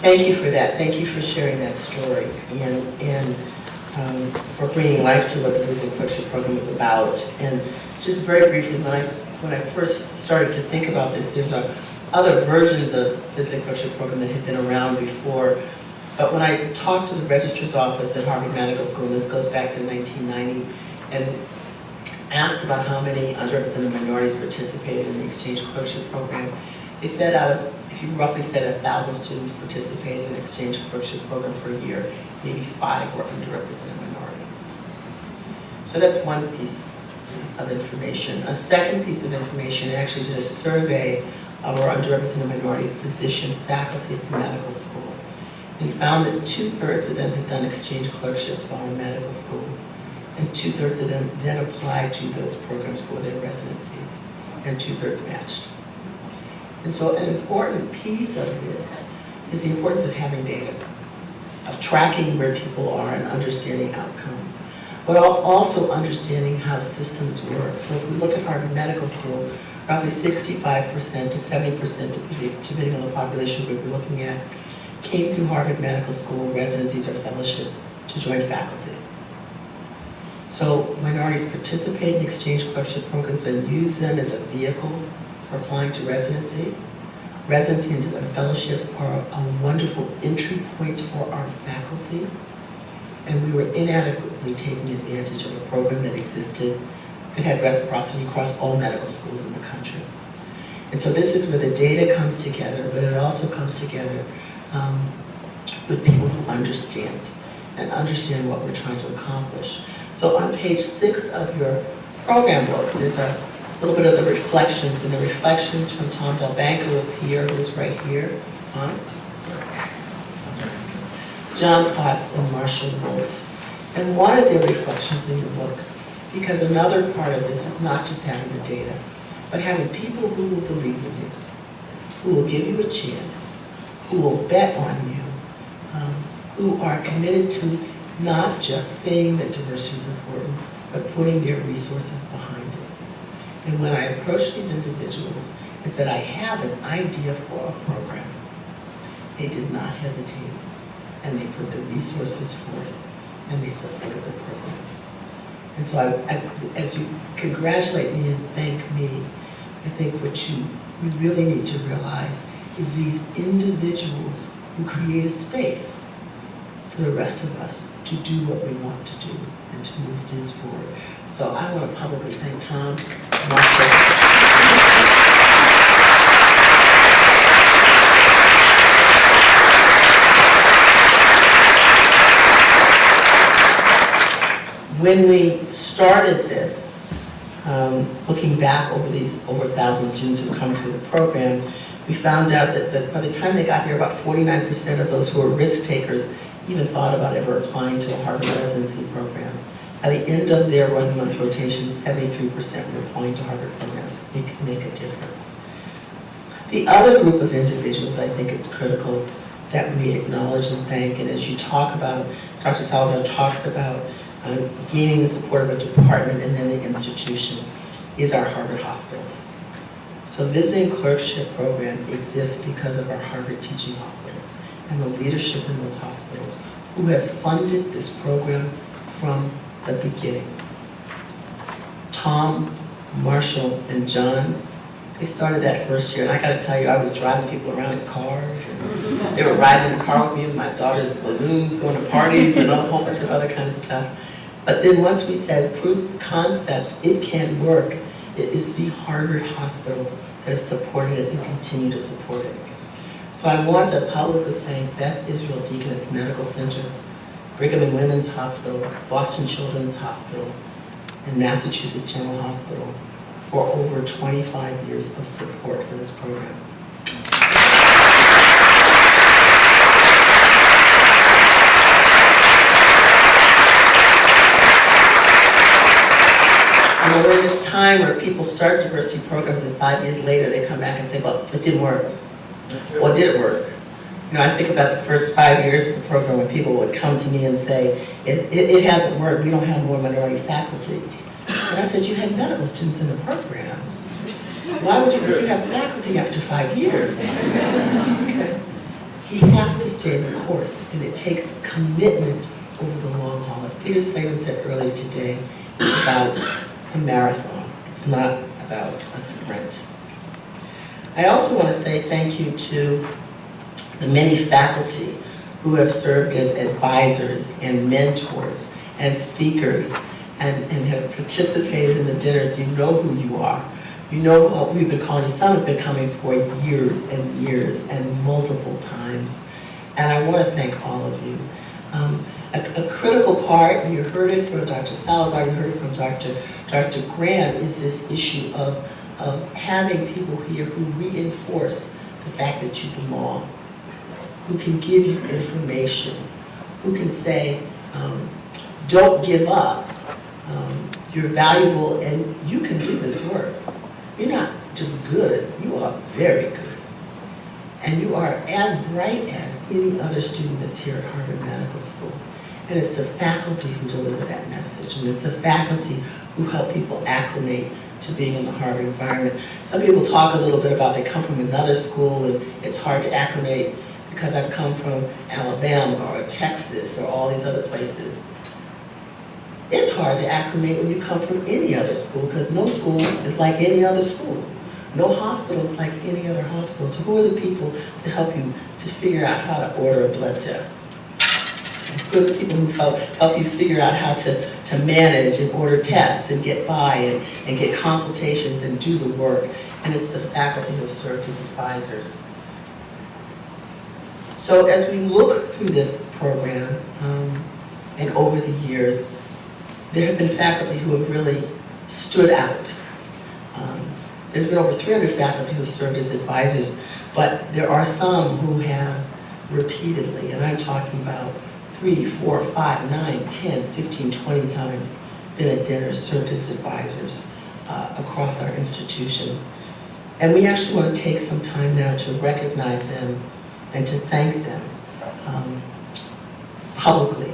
thank you for that. Thank you for sharing that story and for bringing life to what the Visiting Clerkship Program is about. And just very briefly, when I first started to think about this, there's other versions of Visiting Clerkship Program that had been around before. But when I talked to the registrar's office at Harvard Medical School, and this goes back to 1990, and asked about how many underrepresented minorities participated in the exchange clerkship program, they said if you roughly said 1,000 students participated in the exchange clerkship program per year, maybe 5 were underrepresented minority. So that's one piece of information. A second piece of information actually did a survey of our underrepresented minority physician faculty at the medical school, and found that 2/3 of them had done exchange clerkships while in medical school, and 2/3 of them then applied to those programs for their residencies, and 2/3 matched. And so an important piece of this is the importance of having data, of tracking where people are and understanding outcomes, but also understanding how systems work. So if we look at Harvard Medical School, roughly 65% to 70%, depending on the population group we're looking at, came through Harvard Medical School residencies or fellowships to join faculty. So minorities participate in exchange clerkship programs and use them as a vehicle for applying to residency. Residency and fellowships are a wonderful entry point for our faculty, and we were inadequately taking advantage of a program that existed that had reciprocity across all medical schools in the country. And so this is where the data comes together, but it also comes together with people who understand what we're trying to accomplish. So on page 6 of your program books is a little bit of the reflections, and the reflections from Tom Delbanco, who is here, who is right here. Tom? John Potts and Marshall Wolf. And one of their reflections in the book, because another part of this is not just having the data, but having people who will believe in you, who will give you a chance, who will bet on you, who are committed to not just saying that diversity is important, but putting their resources behind it. And when I approached these individuals and said, I have an idea for a program, they did not hesitate, and they put the resources forth, and they supported the program. And so as you congratulate me and thank me, I think what you really need to realize is these individuals who create a space for the rest of us to do what we want to do and to move things forward. So I want to publicly thank Tom, Marshall. When we started this, looking back over these over 1,000 students who come through the program, we found out that by the time they got here, about 49% of those who were risk takers even thought about ever applying to a Harvard residency program. At the end of their 1-month rotation, 73% were applying to Harvard programs. It can make a difference. The other group of individuals, I think it's critical that we acknowledge and thank, and as you talk about, Dr. Salazar talks about gaining the support of a department and then the institution, is our Harvard hospitals. So visiting clerkship program exists because of our Harvard teaching hospitals and the leadership in those hospitals who have funded this program from the beginning. Tom, Marshall, and John, they started that first year, and I gotta tell you, I was driving people around in cars, and they were riding in the car with me with my daughter's balloons, going to parties, and a whole bunch of other kind of stuff. But then once we said proof of concept, it can work, it is the Harvard hospitals that have supported it and continue to support it. So I want to publicly thank Beth Israel Deaconess Medical Center, Brigham and Women's Hospital, Boston Children's Hospital, and Massachusetts General Hospital for over 25 years of support for this program. And we're in this time where people start diversity programs and 5 years later they come back and say, well, it didn't work. Well, did it work? You know, I think about the first 5 years of the program when people would come to me and say, it hasn't worked, we don't have more minority faculty. And I said, you had medical students in the program. Why would you have faculty after 5 years? Okay. you have to stay the course, and it takes commitment over the long haul. As Peter Slavin said earlier today, it's about a marathon. It's not about a sprint. I also want to say thank you to the many faculty who have served as advisors and mentors and speakers and have participated in the dinners. You know who you are. You know what we've been calling. Some have been coming for years and years and multiple times. And I want to thank all of you. A critical part, and you heard it from Dr. Salazar, you heard it from Dr. Graham, is this issue of having people here who reinforce the fact that you belong, who can give you information, who can say, don't give up, you're valuable and you can do this work. You're not just good, you are very good. And you are as bright as any other student that's here at Harvard Medical School. And it's the faculty who deliver that message, and it's the faculty who help people acclimate to being in the Harvard environment. Some people talk a little bit about they come from another school and it's hard to acclimate because I've come from Alabama or Texas or all these other places. It's hard to acclimate when you come from any other school because no school is like any other school. No hospital is like any other hospital. So who are the people to help you to figure out how to order a blood test? Who are the people who help you figure out how to manage and order tests and get by and get consultations and do the work? And it's the faculty who have served as advisors. So as we look through this program and over the years, there have been faculty who have really stood out. There's been over 300 faculty who have served as advisors, but there are some who have repeatedly, and I'm talking about 3, 4, 5, 9, 10, 15, 20 times been at dinners, served as advisors across our institutions. And we actually want to take some time now to recognize them and to thank them publicly